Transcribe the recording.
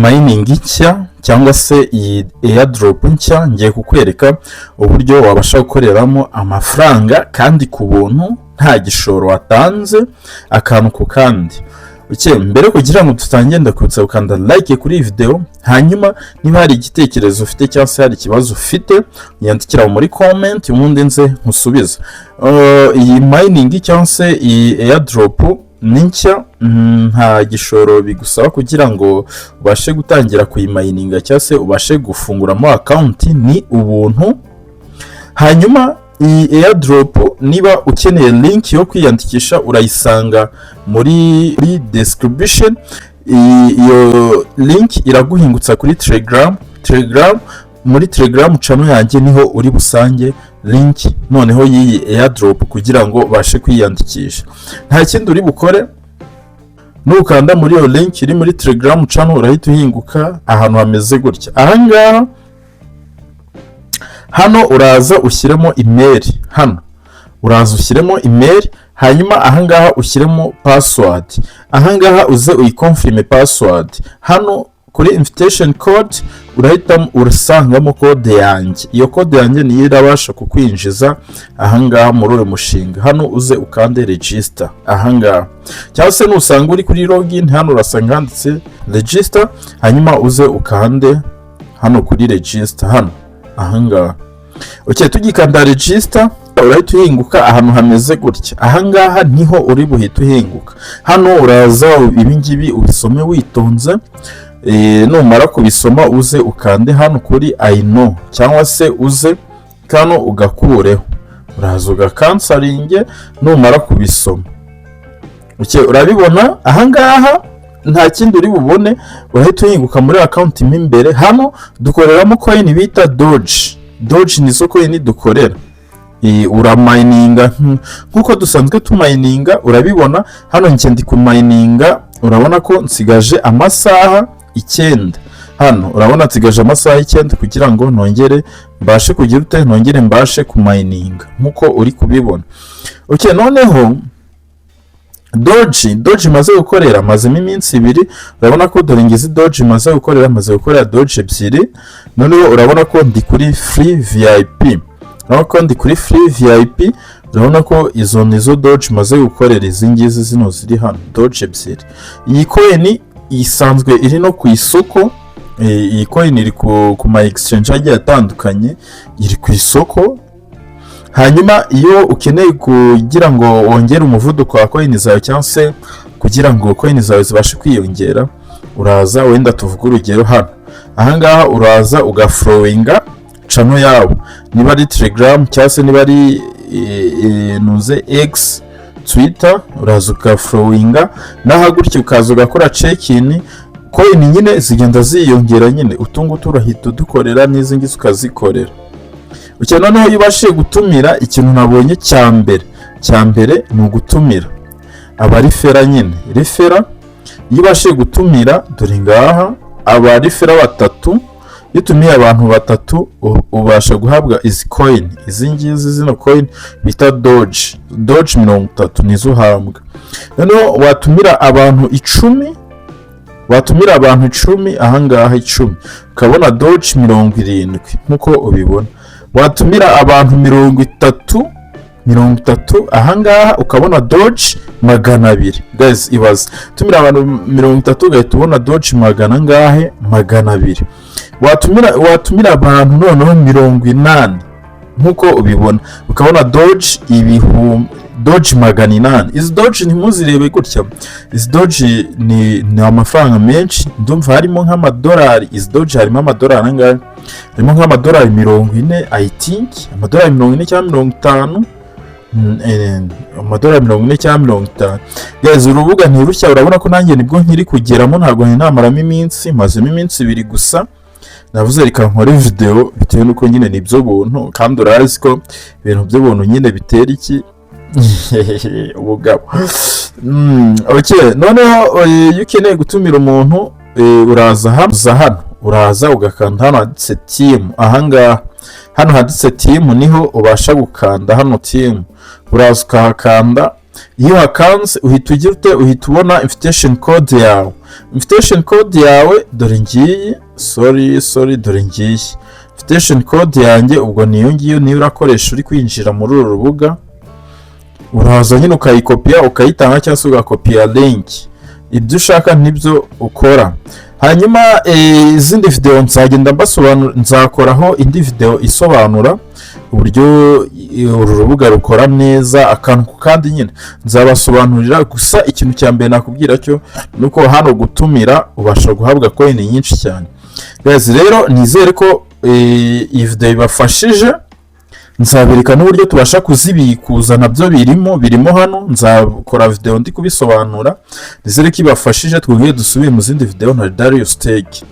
mining nshya cyangwa se iyi airdrop nshya ngiye kukwereka uburyo wabasha gukoreramo amafaranga kandi ku buntu nta gishoro watanze akantu ku kandi. Mbere kugira ngo tutangire ndakubutsa ukanda like kuri iyi video, hanyuma niba hari igitekerezo ufite cyangwa se hari ikibazo ufite yandikira muri comment ubundi nze nkusubiza. Iyi mining cyangwa se iyi airdrop ni nshya, nta gishoro bigusaba kugira ngo ubashe gutangira kuyimayininga cyangwa se ubashe gufunguramo account, ni ubuntu. Hanyuma iyi airdrop niba ukeneye link yo kwiyandikisha urayisanga muri description. Iyo link iraguhingutsa kuri Telegram. Muri Telegram channel yanjye niho uri busange link noneho yiyi airdrop kugira ngo bashe kwiyandikisha. Nta kindi uri bukore, nukanda muri iyo link iri muri Telegram channel urahita uhinguka ahantu hameze gutya. Ahangaha hano uraza ushyiremo email, hano uraza ushyiremo email, hanyuma ahangaha ushyiremo password. Ahangaha uze uyiconfirme password. Hano kuri invitation code urahita urasangamo code yanjye. Iyo code yanjye niyo irabasha kukwinjiza ahangaha muri uyu mushinga. Hano uze ukande register ahangaha, cyangwa se nusanga uri kuri login hano urasanga handitse register, hanyuma uze ukande hano kuri register hano ahangaha. Tugikanda register urahita uhinguka ahantu hameze gutya. Ahangaha niho uri buhita uhinguka. Hano uraza ibingibi ubisome witonze, numara kubisoma uze ukande hano kuri I know, cyangwa se uze kano ugakureho, uraza ugakansaringe numara kubisoma. Urabibona ahangaha nta kindi uri bubone, urahita uhinguka muri account imbere. Hano dukoreramo coin bita Doge nizo coin dukorera. Uramininga nkuko dusanzwe tumininga, urabibona hano njye ndi kumininga. Urabona ko nsigaje amasaha 9. Hano urabona nsigaje amasaha 9 kugira ngo nongere mbashe kugira nongere mbashe kumininga nkuko uri kubibona. Noneho Doge maze gukorera mazemo iminsi 2. Urabona ko dore ngizi Doge maze gukorera Doge ebyiri. Noneho urabona ko ndi kuri free VIP. Urabona ko izo nizo Doge maze gukorera, izi ngizi zino ziri hano Doge ebyiri. Iyi coin isanzwe iri no ku isoko. Iyi coin iri ku ma exchange agiye atandukanye, iri ku isoko. Hanyuma iyo ukeneye kugira ngo wongere umuvuduko wa coin zawe cyangwa se kugira ngo coin zawe zibashe kwiyongera, uraza wenda tuvuga urugero hano. Ahangaha uraza ugaflowinga channel yawe, niba ari Telegram cyangwa se niba ari nuze X Twitter, uraza ugaflowinga naho gutyo ukaza ugakora check-in. Coin nyine zigenda ziyongera nyine, utungutu urahita dukorera n'izi ngizi ukazikorera. Noneho iyo ubashije gutumira, ikintu nabonye cya mbere ni ugutumira abarifera nyine. Rifera iyo ubashije gutumira, dore ngaha abarifera 3, iyo utumiye abantu 3 ubasha guhabwa izi coin. Izi ngizi zino coin bita Doge 30 nizo uhabwa. Noneho watumira abantu 10, ahangaha 10 ukabona Doge 70 nkuko ubibona. Watumira abantu 30, ahangaha ukabona Doge 200. Guys, ibaze tumira abantu 30 ugahita ubona Doge 200. Watumira abantu noneho 80 nkuko ubibona, ukabona Doge 800. Izi Doge ntimuzirebe gutya, izi Doge ni amafaranga menshi. Ndumva harimo nk'amadolari, izi Doge harimo amadolari angahe? Harimo nk'amadolari 40, I think amadolari 40 cyangwa 50. Amadolari 40 cyangwa 50. Guys, urubuga ntirushya. Urabona ko nanjye nibwo nkiri kugeramo, ntabwo namaramo iminsi, mazemo iminsi 2 gusa. Navuze reka nkore video bitewe nuko nyine nibyo buntu, kandi urazi ko ibintu byo buntu nyine bitera iki ubugabo. Noneho iyo ukeneye gutumira umuntu uraza hano, uraza ugakanda hano handitse team. Ahangaha hano handitse team niho ubasha gukanda hano team. Uraza ukahakanda, iyo hakanze uhita ugira ute, uhita ubona invitation code yawe. Invitation code yawe dore ngiyi, sorry dore ngiyi invitation code yanjye, ubwo niyo ngiyo niyo urakoresha uri kwinjira muri uru rubuga. Uraza nyine ukayikopiya ukayitanga cyangwa se ugakopiya link, ibyo ushaka nibyo ukora. Hanyuma izindi video nzagenda nzakoraho indi video isobanura uburyo uru rubuga rukora neza akantu kandi nyine nzabasobanurira. Gusa ikintu cya mbere nakubwira cyo nuko hano gutumira ubasha guhabwa coin nyinshi cyane. Guys, rero nizere ko iyi video ibafashije. Nzabereka n'uburyo tubasha kuzibikuza nabyo birimo hano. Nzakora video ndi kubisobanura. Nizere ko ibafashije. Twongeye dusubire mu zindi video na Dariyusi Tech.